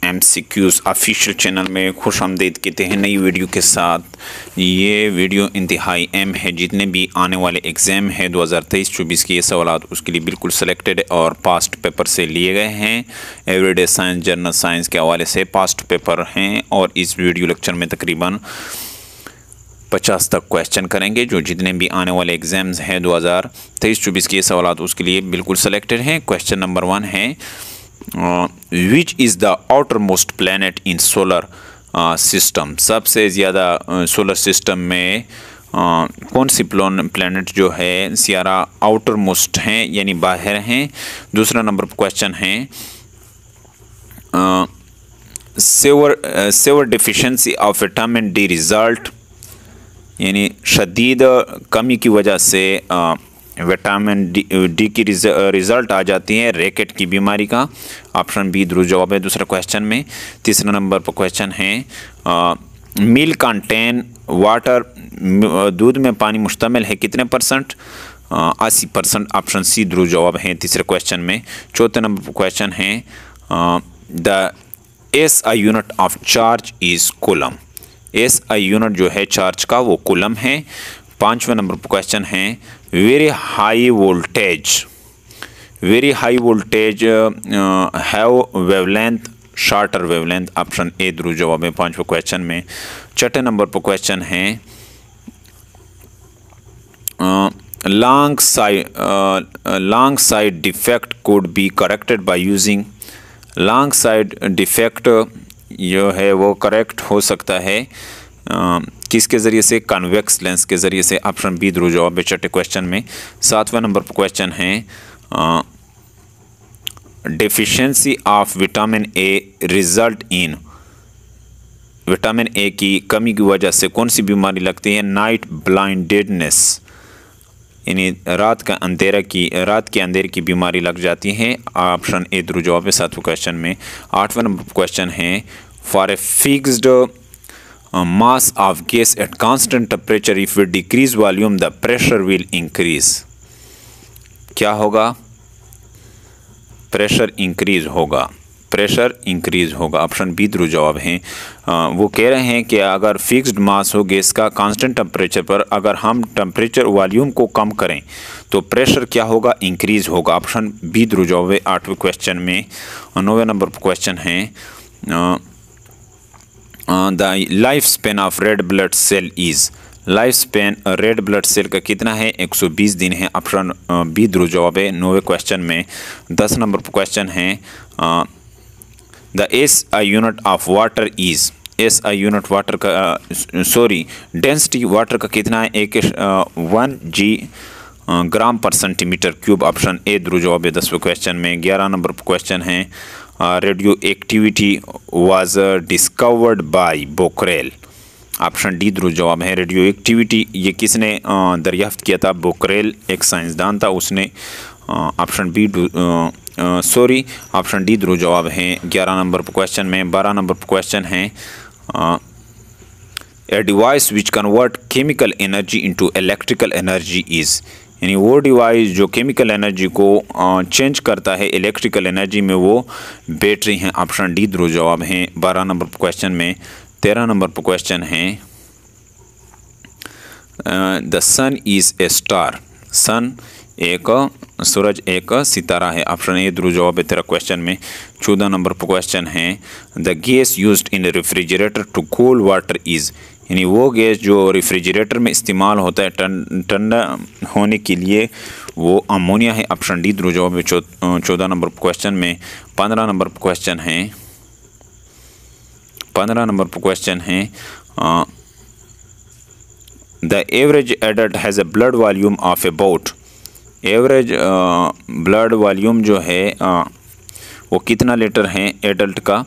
MCQs official channel में खुश आमदीद कहते हैं नई वीडियो के साथ। ये वीडियो इंतहाई अहम है। जितने भी आने वाले एग्ज़ाम है 2023-24 के ये सवाल उसके लिए बिल्कुल सेलेक्टेड और पास्ट पेपर से लिए गए हैं। एवरीडे साइंस, जनरल साइंस के हवाले से पास्ट पेपर हैं और इस वीडियो लेक्चर में तकरीबन 50 तक क्वेश्चन करेंगे। जो जितने भी आने वाले एग्ज़ाम्स हैं 2023-24 के सवाल उसके लिए बिल्कुल सेलेक्टेड हैं। क्वेश्चन नंबर 1 है, which is the outer most planet in solar system. सबसे ज़्यादा सोलर सिस्टम में कौन सी प्लानट जो है सियारा आउटर मोस्ट हैं यानी बाहर हैं। दूसरा नंबर पर क्वेश्चन है, severe deficiency of vitamin D result यानी शदीद कमी की वजह से विटामिन डी की रिज़ल्ट आ जाती है रैकेट की बीमारी का। ऑप्शन बी दुरुस्त जवाब है दूसरा क्वेश्चन में। तीसरा नंबर पर क्वेश्चन है, मिल्क कंटेन वाटर, दूध में पानी मुश्तमिल है कितने %? 80%। ऑप्शन सी दुरुस्त जवाब है तीसरे क्वेश्चन में। चौथे नंबर पर क्वेश्चन है, the SI unit of charge is coulomb. SI unit जो है चार्ज का वो कूलम है। पाँचवें नंबर पर क्वेश्चन है, very high voltage have wavelength shorter wavelength. Option A दुरुस्त जवाब है पाँचवें क्वेश्चन में। छठे नंबर पर क्वेश्चन है, long side defect could be corrected by using. Long side defect जो है वो करेक्ट हो सकता है किसके ज़रिए से? कन्वेक्स लेंस के ज़रिए से। ऑप्शन बी दुरुस्त जवाब है छठे क्वेश्चन में। सातवें नंबर पर क्वेश्चन है, deficiency of vitamin a result in. Vitamin A की कमी की वजह से कौन सी बीमारी लगती है? नाइट ब्लाइंडेडनेस यानी रात के अंधेरे की बीमारी लग जाती है। ऑप्शन ए दुरुस्त जवाब है सातवें क्वेश्चन में। आठवें नंबर पर क्वेश्चन है, for a fixed mass of gas at constant temperature if we decrease volume the pressure will increase। क्या होगा? प्रेशर इंक्रीज होगा। ऑप्शन बी दुरुस्त जवाब है। वो कह रहे हैं कि अगर फिक्स्ड मास हो गैस का कांस्टेंट टेम्परेचर पर, अगर हम टेम्परेचर वॉल्यूम को कम करें तो प्रेशर क्या होगा? इंक्रीज होगा। ऑप्शन बी दुरुस्त जवाब है आठवें क्वेश्चन में। नौवें नंबर पर क्वेश्चन है, the life span of red blood cell is. Life span red blood cell का कितना है? 120 दिन है। ऑप्शन बी दुरुस्त जवाब है नौवें क्वेश्चन में। 10 नंबर पर क्वेश्चन है, the SI unit of water is. SI unit water का डेंसिटी वाटर का कितना है? 1 G ग्राम पर सेंटीमीटर क्यूब। ऑप्शन ए दुरुस्त जवाब है 10वें क्वेश्चन में। 11 नंबर पर क्वेश्चन है, radioactivity was discovered by Becquerel. Option D दुरुस्त जवाब है। रेडियो एक्टिविटी ये किसने दरियाफ्त किया था? बोकरेल एक साइंसदान था, उसने। ऑप्शन डी दुरुस्त जवाब है 11 नंबर पर क्वेश्चन में। 12 नंबर पर क्वेश्चन है, a device which convert chemical energy into electrical energy is. यानी वो डिवाइस जो केमिकल एनर्जी को चेंज करता है इलेक्ट्रिकल एनर्जी में, वो बैटरी हैं। ऑप्शन डी दुरुस्त जवाब है 12 नंबर पर क्वेश्चन में। 13 नंबर पर क्वेश्चन है, the sun is a star. Sun सूरज एक सितारा है। ऑप्शन ए दुरुस्त जवाब है 13 क्वेश्चन में। 14 नंबर पर क्वेश्चन है, the gas used in refrigerator to cool water is. यानी वो गैस जो रेफ्रिजरेटर में इस्तेमाल होता है ठंडा होने के लिए, वो अमोनिया है। ऑप्शन डी दुरुस्त जवाब है 14 नंबर पर क्वेश्चन में। 15 नंबर पर क्वेश्चन है, the average adult has a blood volume of about. Average blood volume जो है वो कितना लीटर है एडल्ट का?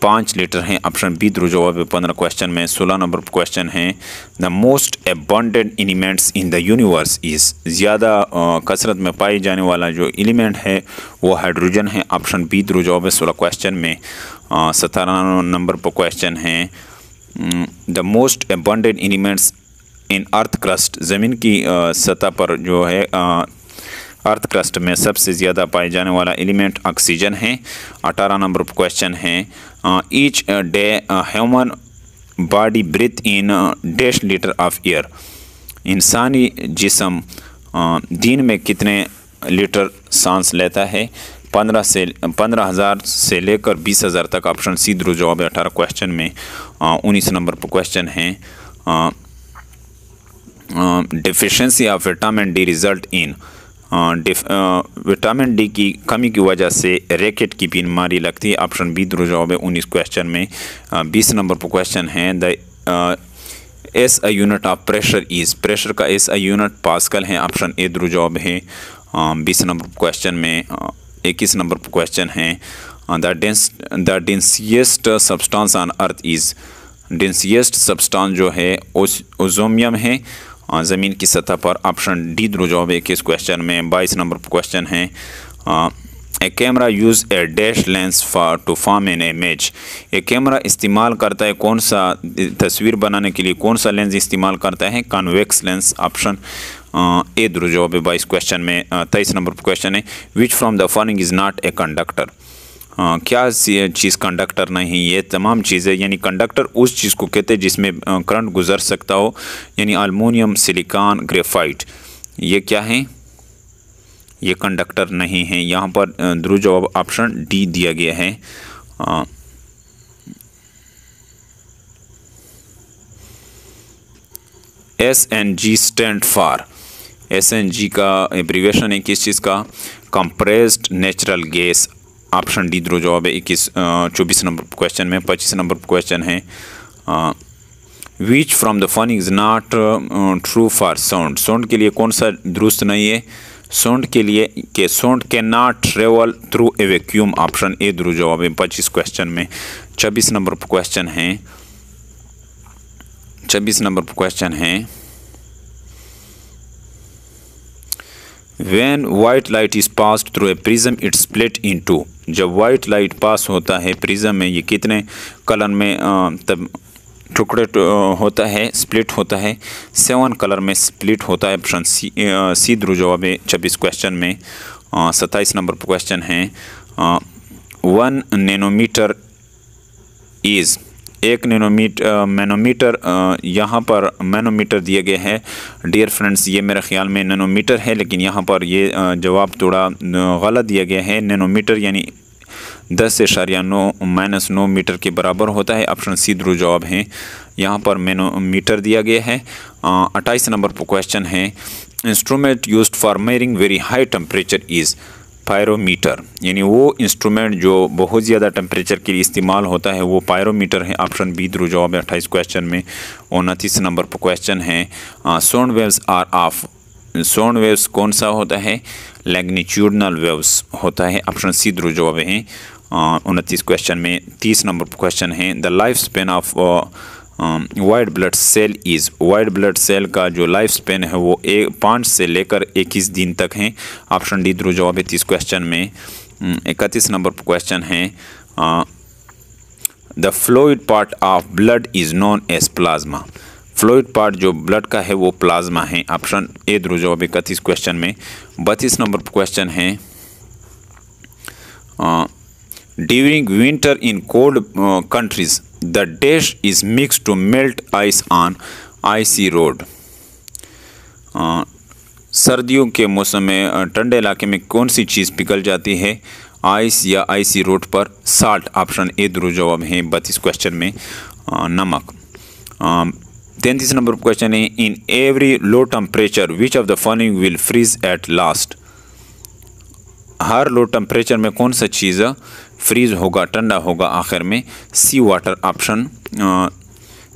5 लीटर हैं। ऑप्शन बी दुरुस्त जवाब है 15 क्वेश्चन में। 16 नंबर पर क्वेश्चन है, the most abundant elements in the universe is. ज़्यादा कसरत में पाई जाने वाला जो एलिमेंट है वो हाइड्रोजन है। ऑप्शन बी दुरुस्त जवाब है 16 क्वेश्चन में। 17 नंबर पर क्वेश्चन है, the most abundant elements in earth crust. ज़मीन की सतह पर जो है अर्थ क्रस्ट में सबसे ज़्यादा पाए जाने वाला एलिमेंट ऑक्सीजन है। 18 नंबर पर क्वेश्चन है each day human body breathe in dash litre of air. इंसानी जिस्म दिन में कितने लीटर सांस लेता है? 15,000 से लेकर 20,000 तक। ऑप्शन सी दुरुस्त जवाब है 18 क्वेश्चन में। 19 नंबर पर क्वेश्चन है deficiency of vitamin D result in. Vitamin D की कमी की वजह से रैकेट की बीमारी लगती है। ऑप्शन बी दुरुस्त जवाब है 19 क्वेश्चन में। 20 नंबर पर क्वेश्चन है the SI unit of pressure is. Pressure का SI यूनिट पास्कल है। ऑप्शन ए दुरुस्त जवाब है 20 नंबर क्वेश्चन में। 21 नंबर पर क्वेश्चन है the densest substance on earth is. Densest substance जो है ओजोनियम है ज़मीन की सतह पर। ऑप्शन डी दुरुस्त जवाब है 21 क्वेश्चन में। 22 नंबर पर क्वेश्चन है a camera use a dash lens for to form an image. एक कैमरा इस्तेमाल करता है कौन सा तस्वीर बनाने के लिए कौन सा लेंस इस्तेमाल करता है? Convex lens. ऑप्शन ए दुरुस्त जवाब है 22 क्वेश्चन में। 23 नंबर पर क्वेश्चन है which from the following is not a conductor. क्या चीज़ कंडक्टर नहीं? ये तमाम चीज़ें यानी कंडक्टर उस चीज़ को कहते हैं जिसमें करंट गुजर सकता हो, यानी एल्युमिनियम, सिलिकॉन, ग्रेफाइट। ये क्या है? ये कंडक्टर नहीं है। यहाँ पर दुरुस्त जवाब ऑप्शन डी दिया गया है। SNG stand for. SNG का एब्रीविएशन है किस चीज़ का? Compressed natural gas. Option D दुरुस्त जवाब है 24 नंबर क्वेश्चन में। 25 नंबर क्वेश्चन है which from the following is not true for sound. Sound के लिए कौन सा दुरुस्त नहीं है? साउंड के लिए के sound can not travel through a vacuum. Option A दुरुस्त जवाब है 25 क्वेश्चन में। 26 नंबर क्वेश्चन है 26 नंबर क्वेश्चन है When white light is passed through a prism, it split in two। जब वाइट लाइट पास होता है प्रिज्म में, ये कितने कलर में तब टुकड़े होता है, स्प्लिट होता है? 7 कलर में स्प्लिट होता है। ऑप्शन सी दुरुस्त जवाब है 26 क्वेश्चन में। 27 नंबर पर क्वेश्चन है 1 नैनोमीटर इज़। 1 मैनोमीटर यहाँ पर मैनोमीटर दिया गया है। डियर फ्रेंड्स, ये मेरे ख्याल में नैनोमीटर है, लेकिन यहाँ पर ये जवाब थोड़ा गलत दिया गया है। नैनोमीटर यानी 10.9 - 9 मीटर के बराबर होता है। ऑप्शन सी दुरुस्त जवाब है। यहाँ पर मैनोमीटर दिया गया है। 28 नंबर पर क्वेश्चन है instrument used for measuring very high temperature is. Pyrometer, यानी वो इंस्ट्रूमेंट जो बहुत ज़्यादा टेम्परेचर के लिए इस्तेमाल होता है वो पायरोमीटर है। ऑप्शन बी दुरुस्त जवाब है 28 क्वेश्चन में। 29 नंबर पर क्वेश्चन है sound waves are of. Sound waves कौन सा होता है? लैग्नीट्यूडनल वेव्स होता है। ऑप्शन सी दुरुस्त जवाब है 29 क्वेश्चन में। 30 नंबर पर क्वेश्चन है the life span of white blood cell is. White blood cell का जो लाइफ स्पेन है वो 5 से लेकर 21 दिन तक है। ऑप्शन डी दुरुस्त जवाब है 30 क्वेश्चन में। 31 नंबर पर क्वेश्चन है the fluid part of blood is known as plasma. Fluid part जो ब्लड का है वो प्लाज्मा है। ऑप्शन ए दुरुस्त जवाब है 31 क्वेश्चन में। 32 नंबर पर क्वेश्चन है during winter in cold countries the dash is mix to melt ice on icy road. सर्दियों के मौसम में ठंडे इलाके में कौन सी चीज़ पिघल जाती है? आइस या आइसी रोड पर? साल्ट। ऑप्शन ए दुरुस्त जवाब है 32 क्वेश्चन में। नमक। 33 नंबर क्वेश्चन है in every low temperature which of the following will freeze at last. हर लो टेम्परेचर में कौन सा चीज़ फ्रीज होगा, ठंडा होगा आखिर में? सी वाटर। ऑप्शन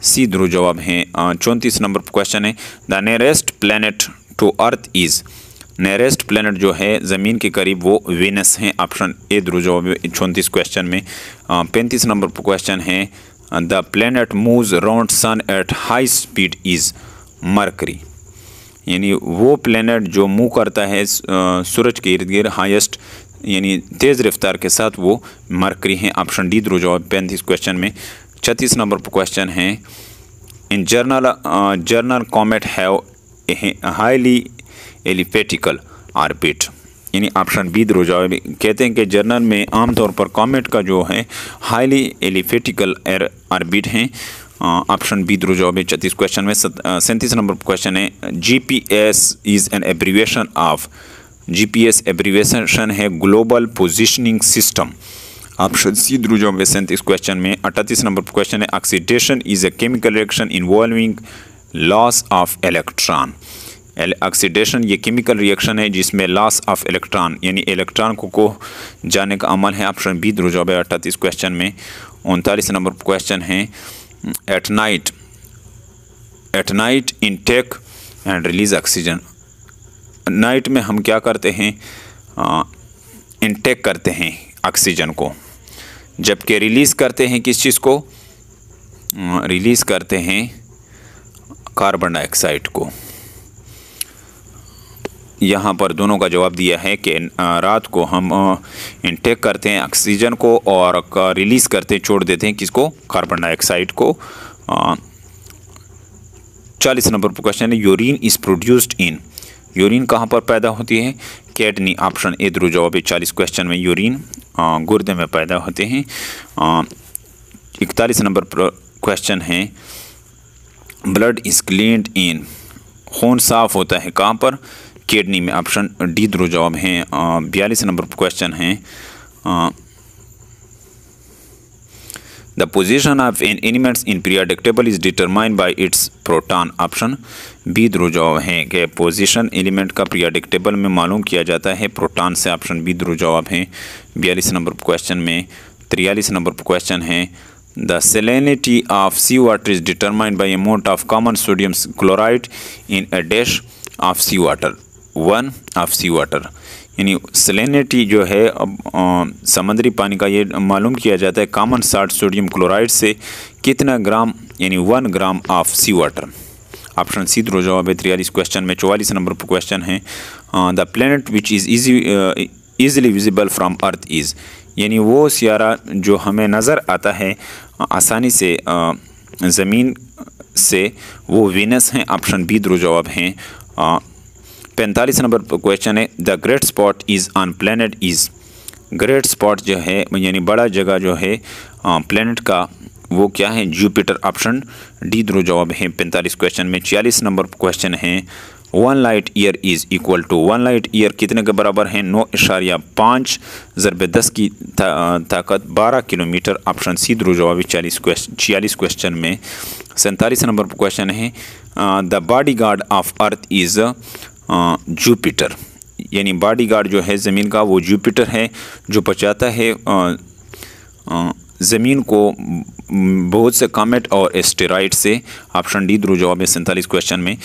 सी दुरुस्त जवाब है। 34 नंबर क्वेश्चन है the nearest planet to earth is. Nearest planet जो है ज़मीन के करीब वो वेनस है। ऑप्शन ए दुरुस्त जवाब है 34 क्वेश्चन में। 35 नंबर क्वेश्चन है the planet moves around sun at high speed is. Mercury, यानी वो प्लैनेट जो मूव करता है सूरज के इर्द गिर्द हाईएस्ट यानी तेज़ रफ्तार के साथ, वो मरकरी है। ऑप्शन डी दुरुस्त जवाब 35 क्वेश्चन में। 36 नंबर पर क्वेश्चन है in general comet have highly elliptical orbit. यानी ऑप्शन बी जवाब कहते हैं कि जर्नल में आमतौर पर कॉमेट का जो है हाईली एलिप्टिकल ऑर्बिट हैं। ऑप्शन बी जवाब है 36 क्वेश्चन में। 37 नंबर क्वेश्चन है GPS is an abbreviation of, GPS abbreviation है global positioning system. Option C जवाब है 37 क्वेश्चन में। 38 नंबर क्वेश्चन है oxidation is a chemical reaction involving loss of electron. Oxidation ये केमिकल रिएक्शन है जिसमें लॉस ऑफ इलेक्ट्रॉन यानी इलेक्ट्रॉन को जाने का अमल है। ऑप्शन बी जवाब है 38 क्वेश्चन में। 39 नंबर क्वेश्चन है at night intake and release oxygen. Night में हम क्या करते हैं, इनटेक करते हैं ऑक्सीजन को, जबकि रिलीज़ करते हैं किस चीज़ को, रिलीज़ करते हैं कार्बन डाइऑक्साइड को। यहाँ पर दोनों का जवाब दिया है कि रात को हम इनटेक करते हैं ऑक्सीजन को और रिलीज़ करते हैं, छोड़ देते हैं किसको, कार्बन डाइऑक्साइड को। 40 नंबर पर क्वेश्चन है urine is produced in, urine कहाँ पर पैदा होती है, किडनी। ऑप्शन ए जवाब है 40 क्वेश्चन में यूरिन गुर्दे में पैदा होते हैं। 41 नंबर पर क्वेश्चन है ब्लड इज़ क्लीन्ड इन, खून साफ होता है कहाँ पर, किडनी में। ऑप्शन डी जवाब हैं। 42 नंबर पर क्वेश्चन है the position of an elements in periodic table is determined by its proton. Option B जवाब है कि पोजीशन एलिमेंट का पीरियोडिक टेबल में मालूम किया जाता है प्रोटॉन से। ऑप्शन बी जवाब है 42 नंबर पर क्वेश्चन में। 43 नंबर पर क्वेश्चन है the salinity of sea water is determined by amount of common sodium chloride in a dash of sea water, 1 of sea water. यानी सेलेनिटी जो है समुद्री पानी का ये मालूम किया जाता है कॉमन साल्ट सोडियम क्लोराइड से कितना ग्राम, यानी 1 gram of sea water. Option C जवाब है 43 क्वेश्चन में। 44 नंबर पर क्वेश्चन है the planet which is easily visible from earth is, यानी वो सियारा जो हमें नज़र आता है आसानी से ज़मीन से, वो वीनस हैं। ऑप्शन बी जवाब हैं। 45 नंबर पर क्वेश्चन है the great spot is on planet is, great spot जो है यानी बड़ा जगह जो है प्लैनेट का वो क्या है, जुपिटर। ऑप्शन डी जवाब है 45 क्वेश्चन में। 46 नंबर पर क्वेश्चन है 1 light year is equal to, 1 light year कितने के बराबर है, 9.5 × 10 की ताकत 12 किलोमीटर। ऑप्शन सी जवाब है 46 क्वेश्चन में। 47 नंबर पर क्वेश्चन है the body guard of earth is Jupiter, यानी बॉडी गार्ड जो है ज़मीन का वो जुपिटर है जो बचाता है ज़मीन को बहुत से कॉमेट और एस्टेरॉइड से। ऑप्शन डी जवाब है 47 क्वेश्चन में।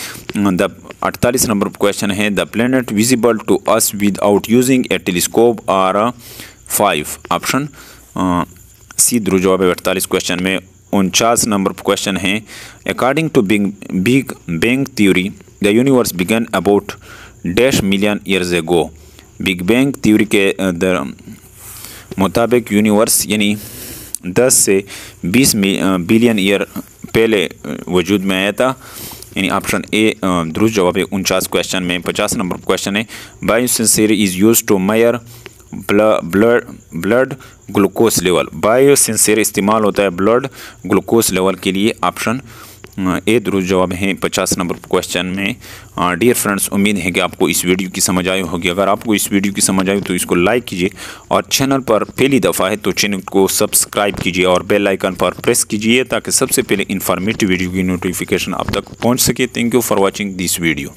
48 नंबर पर क्वेश्चन है the planet visible to us without using a telescope are 5। Option C जवाब है 48 क्वेश्चन में। 49 नंबर पर क्वेश्चन है according to big bang theory the universe began about dash million years ago. Big bang theory के मुताबिक universe यानी 10 से 20 billion year पहले वजूद में आया था, यानी ऑप्शन ए दुरुस्त जवाब है 49 क्वेश्चन में। 50 नंबर क्वेश्चन है biosensor is use to measure blood glucose level, biosensor इस्तेमाल होता है ब्लड ग्लूकोज लेवल के लिए। ऑप्शन ए दुरुस्त जवाब है 50 नंबर क्वेश्चन में। डियर फ्रेंड्स, उम्मीद है कि आपको इस वीडियो की समझ आई होगी। अगर आपको इस वीडियो की समझ आई तो इसको लाइक कीजिए और चैनल पर पहली दफ़ा है तो चैनल को सब्सक्राइब कीजिए और बेल आइकन पर प्रेस कीजिए ताकि सबसे पहले इन्फॉर्मेटिव वीडियो की नोटिफिकेशन आप तक पहुंच सके। Thank you for watching this video.